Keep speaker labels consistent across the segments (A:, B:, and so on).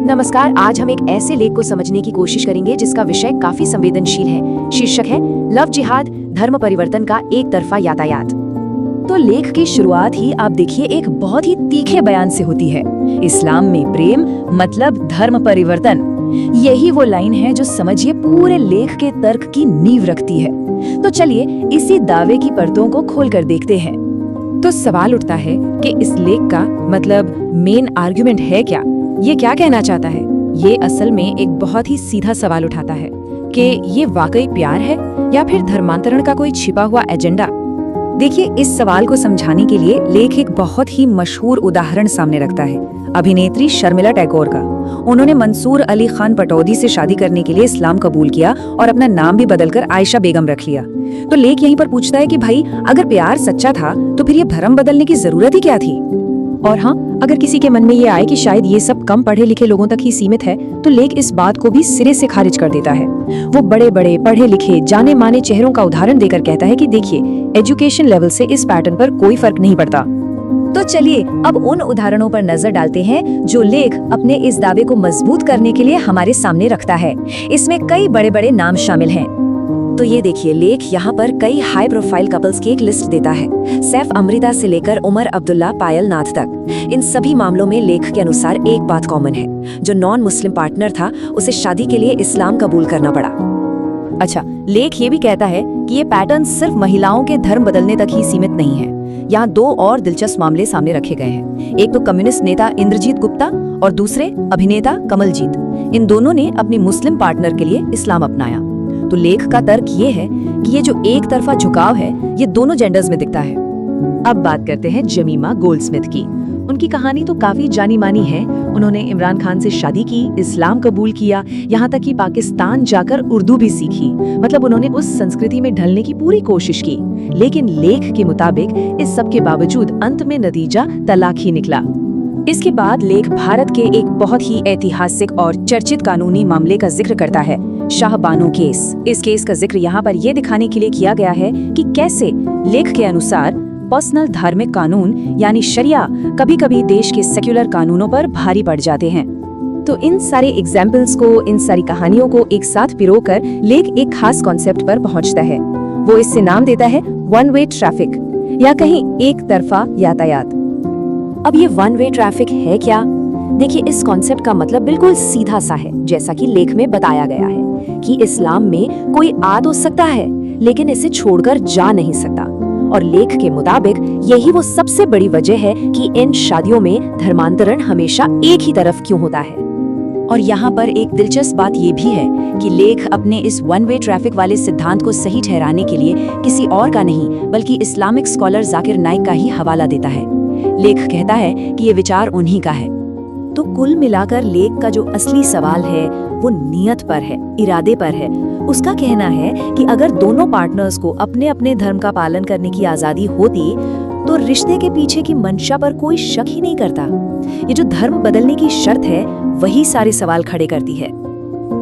A: नमस्कार। आज हम एक ऐसे लेख को समझने की कोशिश करेंगे जिसका विषय काफी संवेदनशील है। शीर्षक है लव जिहाद, धर्म परिवर्तन का एक तरफा यातायात। तो लेख की शुरुआत ही आप देखिए एक बहुत ही तीखे बयान से होती है। इस्लाम में प्रेम मतलब धर्म परिवर्तन। यही वो लाइन है जो समझिए पूरे लेख के तर्क की नींव रखती है। तो चलिए इसी दावे की परतों को खोलकर देखते हैं। तो सवाल उठता है कि इस लेख का मतलब मेन आर्गुमेंट है क्या? ये क्या कहना चाहता है? ये असल में एक बहुत ही सीधा सवाल उठाता है कि ये वाकई प्यार है या फिर धर्मांतरण का कोई छिपा हुआ एजेंडा। देखिए, इस सवाल को समझाने के लिए लेख एक बहुत ही मशहूर उदाहरण सामने रखता है, अभिनेत्री शर्मिला टैगोर का। उन्होंने मंसूर अली खान पटौदी से शादी करने के लिए इस्लाम कबूल किया और अपना नाम भी बदलकर आयशा बेगम रख लिया। तो लेख यहीं पर पूछता है कि भाई, अगर प्यार सच्चा था तो फिर ये धर्म बदलने की जरूरत ही क्या थी? और हाँ, अगर किसी के मन में ये आए कि शायद ये सब कम पढ़े लिखे लोगों तक ही सीमित है, तो लेख इस बात को भी सिरे से खारिज कर देता है। वो बड़े बड़े पढ़े लिखे जाने माने चेहरों का उदाहरण देकर कहता है कि देखिए, एजुकेशन लेवल से इस पैटर्न पर कोई फर्क नहीं पड़ता। तो चलिए अब उन उदाहरणों पर नजर डालते हैं जो लेख अपने इस दावे को मजबूत करने के लिए हमारे सामने रखता है। इसमें कई बड़े बड़े नाम शामिल हैं। तो ये देखिए, लेख यहाँ पर कई हाई प्रोफाइल कपल्स की एक लिस्ट देता है, सैफ अमृता से लेकर उमर अब्दुल्ला पायल नाथ तक। इन सभी मामलों में लेख के अनुसार एक बात कॉमन है, जो नॉन मुस्लिम पार्टनर था उसे शादी के लिए इस्लाम कबूल करना पड़ा। अच्छा, लेख ये भी कहता है कि ये पैटर्न सिर्फ महिलाओं के धर्म बदलने तक ही सीमित नहीं है। यहाँ दो और दिलचस्प मामले सामने रखे गए हैं। एक तो कम्युनिस्ट नेता इंद्रजीत गुप्ता और दूसरे अभिनेता कमलजीत। इन दोनों ने अपनी मुस्लिम पार्टनर के लिए इस्लाम अपनाया। तो लेख का तर्क ये है कि ये जो एक तरफा झुकाव है ये दोनों जेंडर्स में दिखता है। अब बात करते हैं जमीमा गोल्डस्मिथ की। उनकी कहानी तो काफी जानी मानी है। उन्होंने इमरान खान से शादी की, इस्लाम कबूल किया, यहाँ तक कि पाकिस्तान जाकर उर्दू भी सीखी। मतलब उन्होंने उस संस्कृति में ढलने की पूरी कोशिश की। लेकिन लेख के मुताबिक इस सब के बावजूद अंत में नतीजा तलाक ही निकला। इसके बाद लेख भारत के एक बहुत ही ऐतिहासिक और चर्चित कानूनी मामले का जिक्र करता है, शाह बानो केस। इस केस का जिक्र यहाँ पर यह दिखाने के लिए किया गया है कि कैसे लेख के अनुसार पर्सनल धार्मिक कानून यानी शरिया कभी कभी देश के सेक्युलर कानूनों पर भारी पड़ जाते हैं। तो इन सारे एग्जाम्पल्स को, इन सारी कहानियों को एक साथ पिरोकर लेख एक खास कॉन्सेप्ट पर पहुंचता है। वो इससे नाम देता है वन वे ट्रैफिक, या कहीं एक तरफा यातायात। अब ये वन वे ट्रैफिक है क्या? देखिए, इस कॉन्सेप्ट का मतलब बिल्कुल सीधा सा है, जैसा कि लेख में बताया गया है कि इस्लाम में कोई आ तो सकता है लेकिन इसे छोड़कर जा नहीं सकता। और लेख के मुताबिक यही वो सबसे बड़ी वजह है कि इन शादियों में धर्मांतरण हमेशा एक ही तरफ क्यों होता है। और यहाँ पर एक दिलचस्प बात ये भी है कि लेख अपने इस वन वे ट्रैफिक वाले सिद्धांत को सही ठहराने के लिए किसी और का नहीं बल्कि इस्लामिक स्कॉलर जाकिर नाइक का ही हवाला देता है। लेख कहता है कि ये विचार उन्हीं का है। तो कुल मिलाकर लेख का जो असली सवाल है वो नियत पर है, इरादे पर है। उसका कहना है कि अगर दोनों पार्टनर्स को अपने अपने धर्म का पालन करने की आजादी होती तो रिश्ते के पीछे की मंशा पर कोई शक ही नहीं करता। ये जो धर्म बदलने की शर्त है वही सारे सवाल खड़े करती है।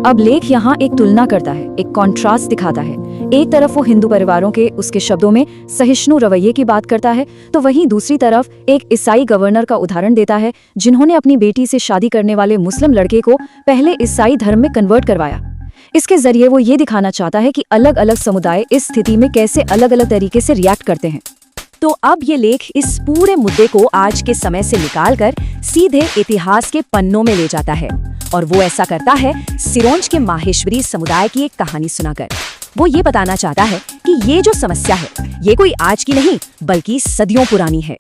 A: अब लेख यहाँ एक तुलना करता है, एक कॉन्ट्रास्ट दिखाता है। एक तरफ वो हिंदू परिवारों के, उसके शब्दों में, सहिष्णु रवैये की बात करता है, तो वहीं दूसरी तरफ एक ईसाई गवर्नर का उदाहरण देता है जिन्होंने अपनी बेटी से शादी करने वाले मुस्लिम लड़के को पहले ईसाई धर्म में कन्वर्ट करवाया। इसके जरिए वो ये दिखाना चाहता है कि अलग अलग समुदाय इस स्थिति में कैसे अलग अलग तरीके से रिएक्ट करते हैं। तो अब ये लेख इस पूरे मुद्दे को आज के समय से निकालकर सीधे इतिहास के पन्नों में ले जाता है, और वो ऐसा करता है सिरोंज के माहेश्वरी समुदाय की एक कहानी सुनाकर। वो ये बताना चाहता है कि ये जो समस्या है ये कोई आज की नहीं बल्कि सदियों पुरानी है।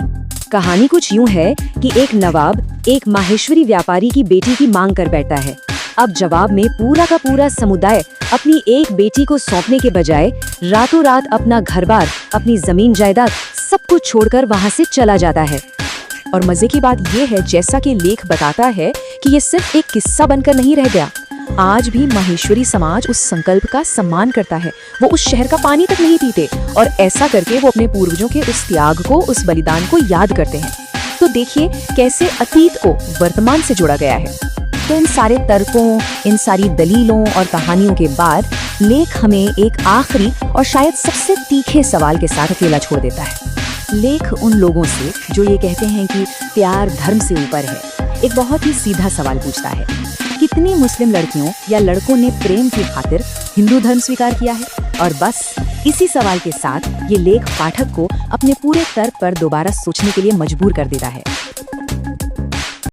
A: कहानी कुछ यूं है कि एक नवाब एक माहेश्वरी व्यापारी की बेटी की मांग कर बैठता है। अब जवाब में पूरा का पूरा समुदाय अपनी एक बेटी को सौंपने के बजाय रातों रात अपना घर-बार, अपनी जमीन जायदाद सब कुछ छोड़कर वहां से चला जाता है। और मजे की बात यह है, जैसा कि लेख बताता है कि ये सिर्फ एक किस्सा बनकर नहीं रह गया। आज भी माहेश्वरी समाज उस संकल्प का सम्मान करता है। वो उस शहर का पानी तक नहीं पीते, और ऐसा करके वो अपने पूर्वजों के उस त्याग को, उस बलिदान को याद करते हैं। तो देखिए कैसे अतीत को वर्तमान से जोड़ा गया है। तो इन सारे तर्कों, इन सारी दलीलों और कहानियों के बाद लेख हमें एक आखिरी और शायद सबसे तीखे सवाल के साथ अकेला छोड़ देता है। लेख उन लोगों से जो ये कहते हैं कि प्यार धर्म से ऊपर है, एक बहुत ही सीधा सवाल पूछता है, कितनी मुस्लिम लड़कियों या लड़कों ने प्रेम की खातिर हिंदू धर्म स्वीकार किया है? और बस इसी सवाल के साथ ये लेख पाठक को अपने पूरे तर्क पर दोबारा सोचने के लिए मजबूर कर देता है।